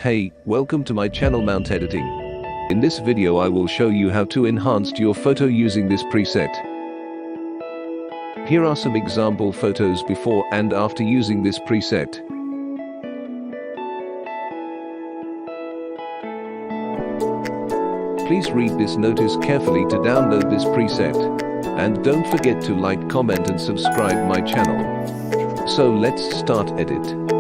Hey, welcome to my channel Mount Editing. In this video I will show you how to enhance your photo using this preset. Here are some example photos before and after using this preset. Please read this notice carefully to download this preset. And don't forget to like, comment and subscribe my channel. So let's start edit.